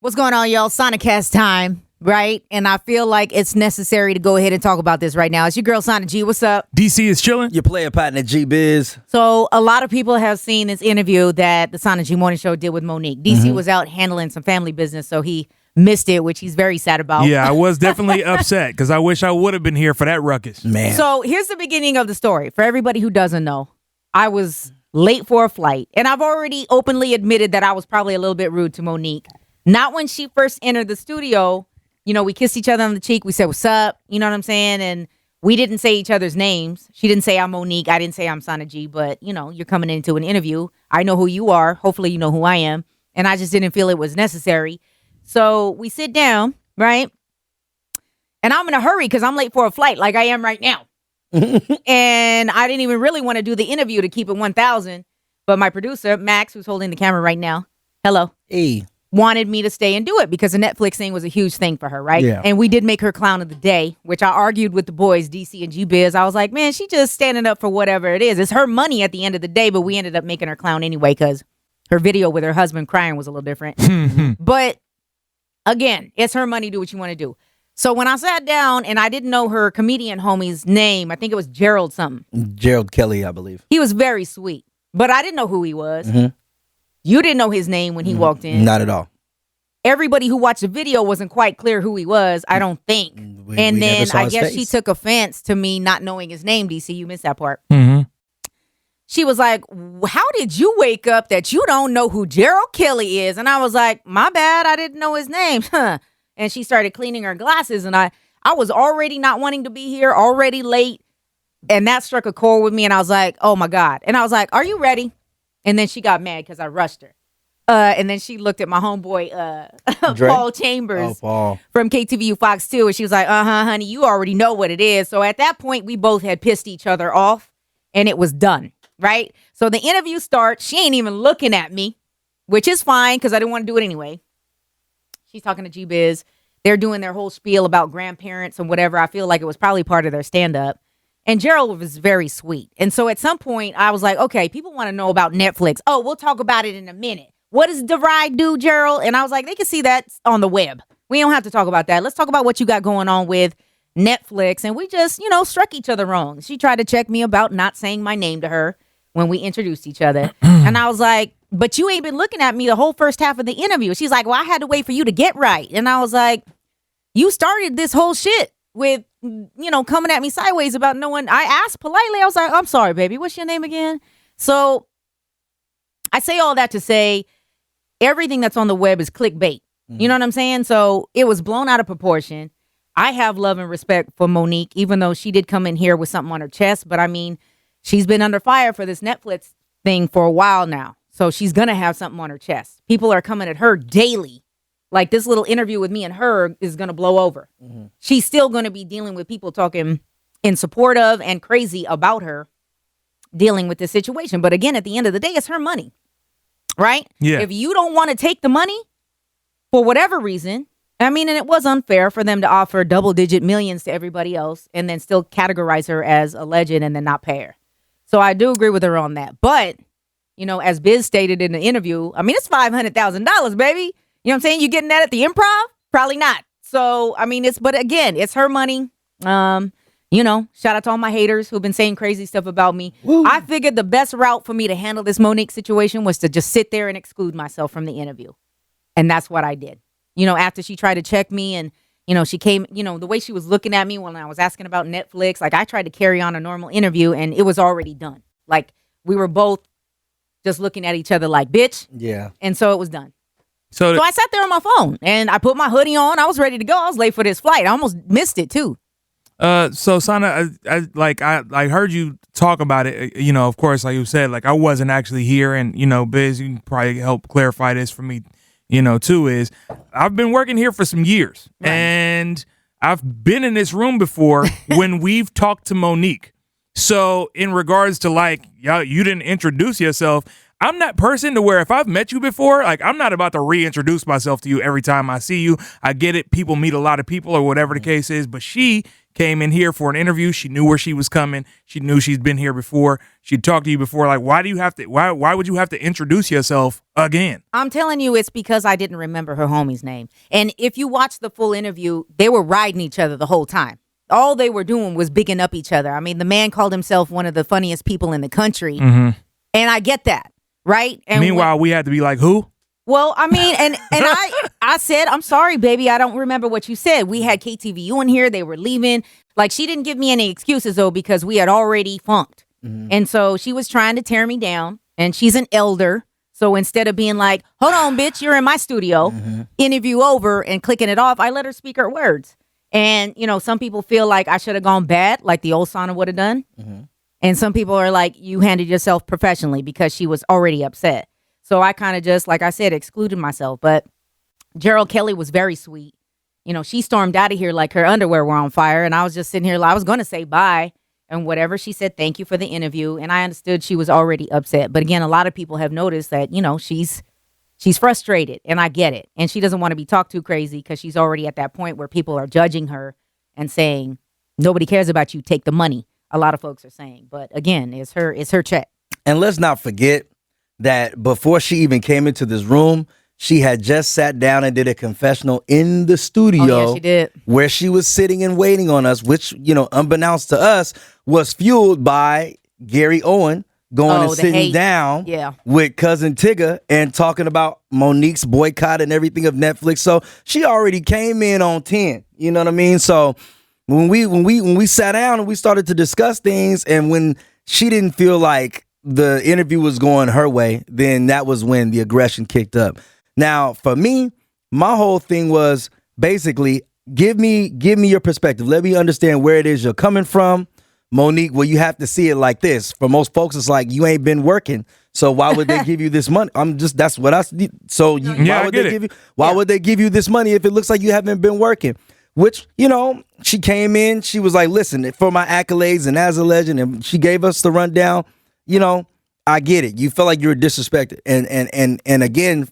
What's going on, y'all? Sonicast time, right? And I feel like it's necessary to go ahead and talk about this right now. It's your girl, Sonic G. What's up? DC is chilling. Your player partner, G-Biz. So a lot of people have seen this interview that the Sonic G Morning Show did with Monique. DC was out handling some family business, so he missed it, which he's very sad about. Yeah, I was definitely upset because I wish I would have been here for that ruckus. Man. So here's the beginning of the story. For everybody who doesn't know, I was late for a flight, and I've already openly admitted that I was probably a little bit rude to Monique. Not when she first entered the studio. You know, we kissed each other on the cheek. We said, what's up? You know what I'm saying? And we didn't say each other's names. She didn't say I'm Monique. I didn't say I'm Sana G. But, you know, you're coming into an interview. I know who you are. Hopefully you know who I am. And I just didn't feel it was necessary. So we sit down, right? And I'm in a hurry because I'm late for a flight like I am right now. And I didn't even really want to do the interview to keep it 1,000. But my producer, Max, who's holding the camera right now, hello. Hey. Wanted me to stay and do it because the Netflix thing was a huge thing for her, right? Yeah. And we did make her clown of the day, which I argued with the boys, DC and G-Biz. I was like, man, she just standing up for whatever it is. It's her money at the end of the day, but we ended up making her clown anyway because her video with her husband crying was a little different. But again, it's her money. Do what you want to do. So when I sat down and I didn't know her comedian homie's name, I think it was Gerald something. Gerald Kelly, I believe. He was very sweet, but I didn't know who he was. You didn't know his name when he walked in. Not at all. Everybody who watched the video wasn't quite clear who he was, I don't think. We and never then saw I his guess face. she took offense to me not knowing his name, DC. You missed that part. Mm-hmm. She was like, how did you wake up that you don't know who Gerald Kelly is? And I was like, my bad, I didn't know his name. And she started cleaning her glasses, and I was already not wanting to be here, already late. And that struck a chord with me, and I was like, oh my God. And I was like, are you ready? And then she got mad because I rushed her. And then she looked at my homeboy, Paul Chambers Paul. from KTVU Fox 2. And she was like, honey, you already know what it is. So at that point, we both had pissed each other off and it was done. Right. So the interview starts. She ain't even looking at me, which is fine because I didn't want to do it anyway. She's talking to G-Biz. They're doing their whole spiel about grandparents and whatever. I feel like it was probably part of their stand up. And Gerald was very sweet. And so at some point, I was like, okay, people want to know about Netflix. Oh, we'll talk about it in a minute. What does DeRide do, Gerald? And I was like, they can see that on the web. We don't have to talk about that. Let's talk about what you got going on with Netflix. And we just, you know, struck each other wrong. She tried to check me about not saying my name to her when we introduced each other. And I was like, but you ain't been looking at me the whole first half of the interview. She's like, well, I had to wait for you to get right. And I was like, you started this whole shit with, you know, coming at me sideways about no one. I asked politely. I was like, I'm sorry, baby. What's your name again? So I say all that to say everything that's on the web is clickbait. You know what I'm saying? So it was blown out of proportion. I have love and respect for Monique, even though she did come in here with something on her chest. But I mean, she's been under fire for this Netflix thing for a while now. So she's going to have something on her chest. People are coming at her daily. Like this little interview with me and her is going to blow over. She's still going to be dealing with people talking in support of and crazy about her dealing with this situation. But again, at the end of the day, it's her money. Right? Yeah. If you don't want to take the money for whatever reason, I mean, and it was unfair for them to offer double-digit millions to everybody else and then still categorize her as a legend and then not pay her. So I do agree with her on that. But, you know, as Biz stated in the interview, I mean, it's $500,000, baby. You know what I'm saying? You getting that at the Improv? Probably not. So, I mean, but again, it's her money. You know, shout out to all my haters who've been saying crazy stuff about me. Woo. I figured the best route for me to handle this Monique situation was to just sit there and exclude myself from the interview. And that's what I did. You know, after she tried to check me and, you know, she came, you know, the way she was looking at me when I was asking about Netflix, like I tried to carry on a normal interview and it was already done. Like we were both just looking at each other like, bitch. Yeah. And so it was done. So I sat there on my phone and I put my hoodie on. I was ready to go. I was late for this flight. I almost missed it too. So Sana, I heard you talk about it. You know, of course, like you said, like I wasn't actually here, and you know, Biz, you can probably help clarify this for me. You know, too, is I've been working here for some years, right. And I've been in this room before when we've talked to Monique. So in regards to like, y'all, you didn't introduce yourself. I'm that person to where if I've met you before, like I'm not about to reintroduce myself to you every time I see you. I get it. People meet a lot of people or whatever the case is, but she came in here for an interview. She knew where she was coming. She knew she'd been here before. She'd talked to you before. Like, why would you have to introduce yourself again? I'm telling you, it's because I didn't remember her homie's name. And if you watch the full interview, they were riding each other the whole time. All they were doing was bigging up each other. I mean, the man called himself one of the funniest people in the country. Mm-hmm. And I get that, right? And meanwhile, we had to be like, who? Well, I mean, and I said, I'm sorry, baby. I don't remember what you said. We had KTVU in here. They were leaving. Like, she didn't give me any excuses, though, because we had already funked. Mm-hmm. And so she was trying to tear me down. And she's an elder. So instead of being like, hold on, bitch, you're in my studio, interview over and clicking it off, I let her speak her words. And, you know, some people feel like I should have gone bad, like the old Sana would have done. Mm-hmm. And some people are like, you handled yourself professionally because she was already upset. So I kind of just, like I said, excluded myself. But Gerald Kelly was very sweet. You know, she stormed out of here like her underwear were on fire. And I was just sitting here, I was going to say bye and whatever. She said, thank you for the interview. And I understood she was already upset. But again, a lot of people have noticed that, you know, she's frustrated and I get it. And she doesn't want to be talked to crazy because she's already at that point where people are judging her and saying, nobody cares about you. Take the money. A lot of folks are saying. But again, it's her check. And let's not forget that before she even came into this room, she had just sat down and did a confessional in the studio. Oh, yeah, she did. Where she was sitting and waiting on us, which, you know, unbeknownst to us, was fueled by Gary Owen going and sitting down with Cousin Tigger and talking about Monique's boycott and everything of Netflix. So she already came in on 10. You know what I mean? So when we sat down and we started to discuss things, and when she didn't feel like the interview was going her way, then that was when the aggression kicked up. Now, for me, my whole thing was basically give me your perspective. Let me understand where it is you're coming from. Monique, well, you have to see it like this. For most folks, it's like you ain't been working, so why would they give you this money? Why would they give you this money if it looks like you haven't been working? Which, you know, she came in, she was like, listen, for my accolades and as a legend, and she gave us the rundown. You know, I get it. You felt like you were disrespected. And again,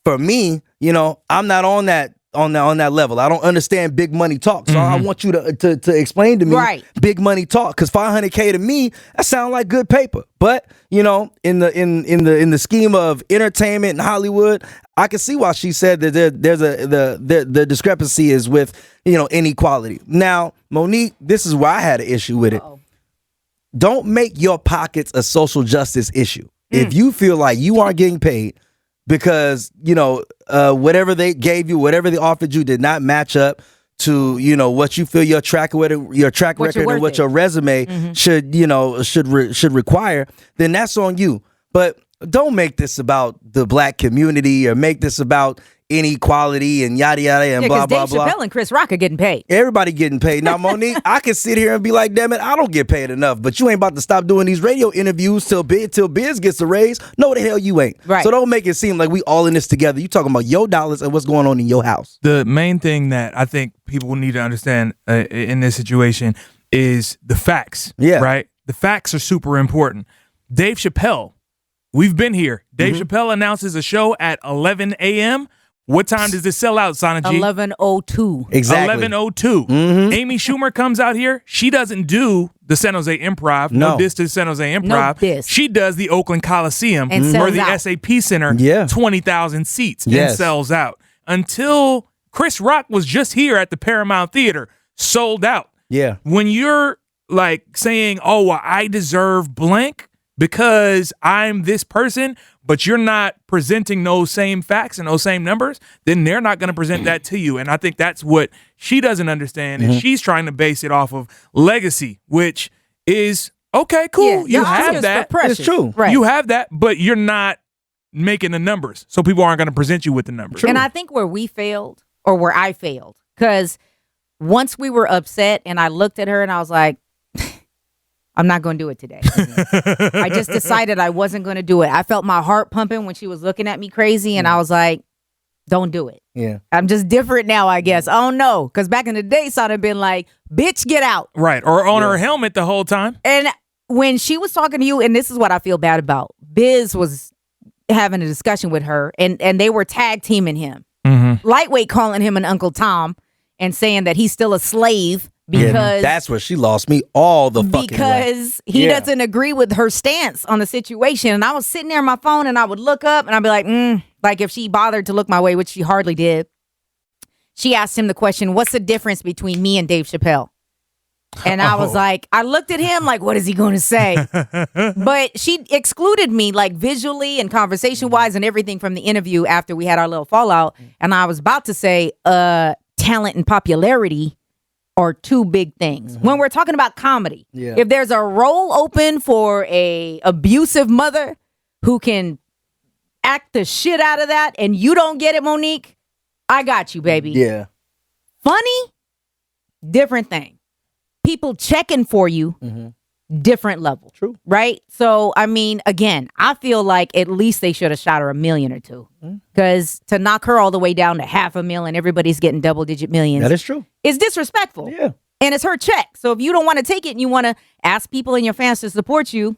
for me, you know, I'm not on that level. I don't understand big money talk. So I want you to explain to me big money talk, because $500K to me, that sounds like good paper. But, you know, in the scheme of entertainment and Hollywood, I can see why she said that the discrepancy is with, you know, inequality. Now, Monique, this is where I had an issue with it. Uh-oh. Don't make your pockets a social justice issue. If you feel like you aren't getting paid because, you know, whatever they gave you, whatever they offered you did not match up to, you know, what you feel your track record and what your resume should require, then that's on you. But don't make this about the black community or make this about inequality and yada yada and blah blah blah. Dave Chappelle and Chris Rock are getting paid. Everybody getting paid. Now, Monique, I can sit here and be like, damn it, I don't get paid enough. But you ain't about to stop doing these radio interviews till Biz gets a raise. No, the hell you ain't. Right. So don't make it seem like we all in this together. You talking about your dollars and what's going on in your house. The main thing that I think people need to understand in this situation is the facts. Yeah. Right? The facts are super important. Dave Chappelle, we've been here. Dave Chappelle announces a show at 11 a.m. What time does this sell out, Sana G? 11:02. Exactly. 11:02. Amy Schumer comes out here. She doesn't do the San Jose Improv. No diss to the San Jose Improv. No diss. She does the Oakland Coliseum and or the out. SAP Center, 20,000 seats, and sells out. Until Chris Rock was just here at the Paramount Theater, sold out. Yeah. When you're like saying, oh, well, I deserve blank because I'm this person, but you're not presenting those same facts and those same numbers, then they're not going to present that to you. And I think that's what she doesn't understand. And she's trying to base it off of legacy, which is, okay, cool. Yeah, you have that. It's true. Right. You have that, but you're not making the numbers. So people aren't going to present you with the numbers. True. And I think where we failed, or where I failed, because once we were upset and I looked at her and I was like, I'm not going to do it today. I just decided I wasn't going to do it. I felt my heart pumping when she was looking at me crazy, and I was like, don't do it. Yeah. I'm just different now, I guess. Oh, no. Because back in the day, I'd have been like, bitch, get out. Right. Or on her helmet the whole time. And when she was talking to you, and this is what I feel bad about, Biz was having a discussion with her, and they were tag teaming him. Lightweight calling him an Uncle Tom and saying that he's still a slave because that's where she lost me all the fucking because he doesn't agree with her stance on the situation. And I was sitting there on my phone and I would look up and I'd be like if she bothered to look my way, which she hardly did. She asked him the question, what's the difference between me and Dave Chappelle? And I was like, I looked at him like, what is he going to say? But she excluded me like visually and conversation wise and everything from the interview after we had our little fallout. And I was about to say, talent and popularity are two big things. When we're talking about comedy, if there's a role open for a abusive mother who can act the shit out of that and you don't get it, Monique, I got you, baby. Yeah. Funny, different thing. People checking for you, different level. True. Right? So, I mean, again, I feel like at least they should have shot her $1 million or $2 million. Because to knock her all the way down to $500,000 and everybody's getting double-digit millions. That is true. Is disrespectful. Yeah. And it's her check. So if you don't want to take it and you want to ask people in your fans to support you,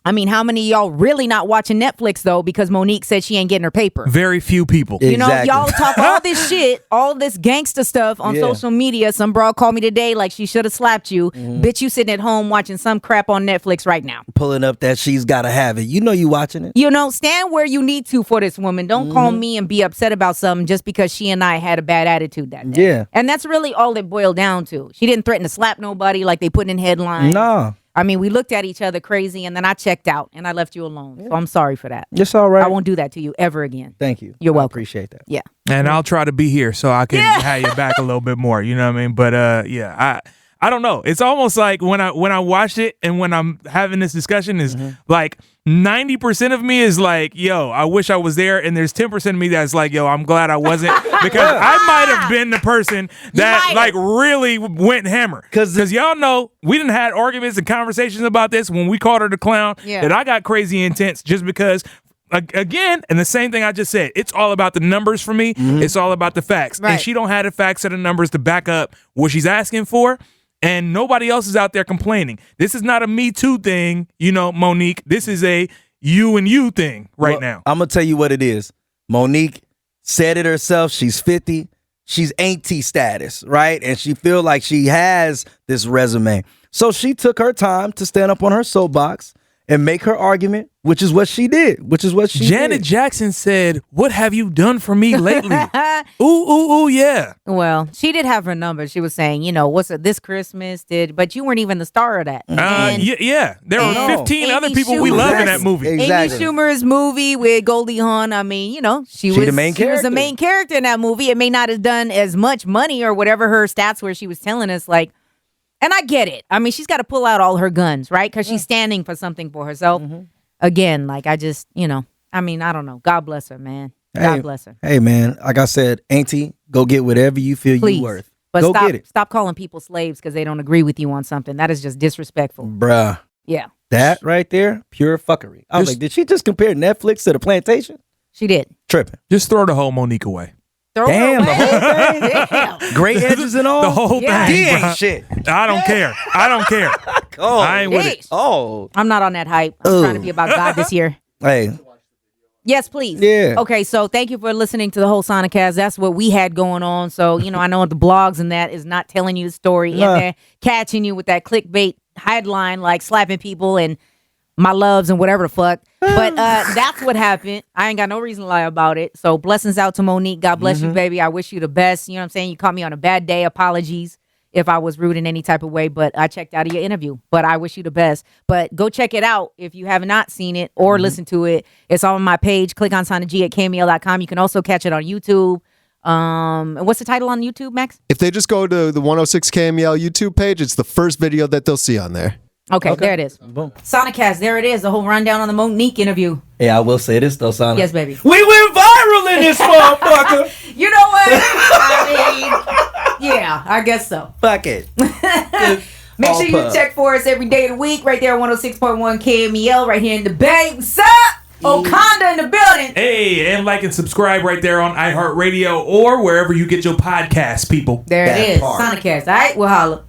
I mean, how many of y'all really not watching Netflix, though, because Monique said she ain't getting her paper? Very few people. You know, y'all talk all this shit, all this gangster stuff on social media. Some broad called me today like she should have slapped you. Bitch, you sitting at home watching some crap on Netflix right now. Pulling up that she's got to have it. You know you watching it. You know, stand where you need to for this woman. Don't call me and be upset about something just because she and I had a bad attitude that day. Yeah. And that's really all it boiled down to. She didn't threaten to slap nobody like they put in headlines. No. I mean, we looked at each other crazy, and then I checked out, and I left you alone. So I'm sorry for that. It's all right. I won't do that to you ever again. Thank you. You're welcome. I appreciate that. Yeah. And I'll try to be here so I can have you back a little bit more. You know what I mean? But I don't know. It's almost like when I watched it and when I'm having this discussion is like 90% of me is like, yo, I wish I was there. And there's 10% of me that's like, yo, I'm glad I wasn't because I might have been the person that like really went hammer. Because y'all know we done had arguments and conversations about this when we called her the clown that I got crazy intense just because again, and the same thing I just said, it's all about the numbers for me. It's all about the facts. Right. And she don't have the facts or the numbers to back up what she's asking for. And nobody else is out there complaining. This is not a Me Too thing, you know, Monique. This is a you and you thing now. I'm going to tell you what it is. Monique said it herself. She's 50. She's auntie status, right? And she feel like she has this resume. So she took her time to stand up on her soapbox and make her argument, which is what she did, Janet Jackson said, what have you done for me lately? Ooh, yeah. Well, she did have her number. She was saying, you know, what's it, this Christmas but you weren't even the star of that. Yeah. There were 15 Amy other people Schumer. we love in that movie. Exactly. Amy Schumer's movie with Goldie Hawn, I mean, you know, she was the main character in that movie. It may not have done as much money or whatever her stats were she was telling us, like, and I get it. I mean, she's got to pull out all her guns, right? Because she's standing for something for herself. Again, like I just, you know, I mean, I don't know. God bless her, man. God bless her. Hey, man, like I said, auntie, go get whatever you feel Please. you're worth. But go get it. Stop calling people slaves because they don't agree with you on something. That is just disrespectful. Bruh. Yeah. That right there, pure fuckery. I was like, did she just compare Netflix to The Plantation? She did. Tripping. Just throw the whole Monique away. Damn, the whole thing? Damn. Great edges and all? The whole thing. He ain't bruh. shit. I don't care. Oh, I ain't with it. Oh. I'm not on that hype. I'm trying to be about God this year. Hey. Yes, please. Yeah. Okay, so thank you for listening to the whole Sonicast. That's what we had going on. So, you know, I know the blogs and that is not telling you the story. And they're catching you with that clickbait headline, like slapping people and my loves and whatever the fuck. But that's what happened. I ain't got no reason to lie about it. So blessings out to Monique. God bless you, baby. I wish you the best. You know what I'm saying? You caught me on a bad day. Apologies if I was rude in any type of way, but I checked out of your interview. But I wish you the best. But go check it out if you have not seen it or listened to it. It's on my page. Click on Sana G at KMEL.com. You can also catch it on YouTube. What's the title on YouTube, Max? If they just go to the 106 KMEL YouTube page, it's the first video that they'll see on there. Okay, there it is. Boom. Sonicast, there it is. The whole rundown on the Monique interview. Hey, I will say this though, Sana. Yes, baby. We went viral in this motherfucker. You know what? I mean, yeah, I guess so. Fuck it. Make sure you check for us every day of the week right there on 106.1 KMEL right here in the Bay. What's up? Okanda in the building. Hey, and like and subscribe right there on iHeartRadio or wherever you get your podcasts, people. There it is. part. Sonicast. All right, we'll holla.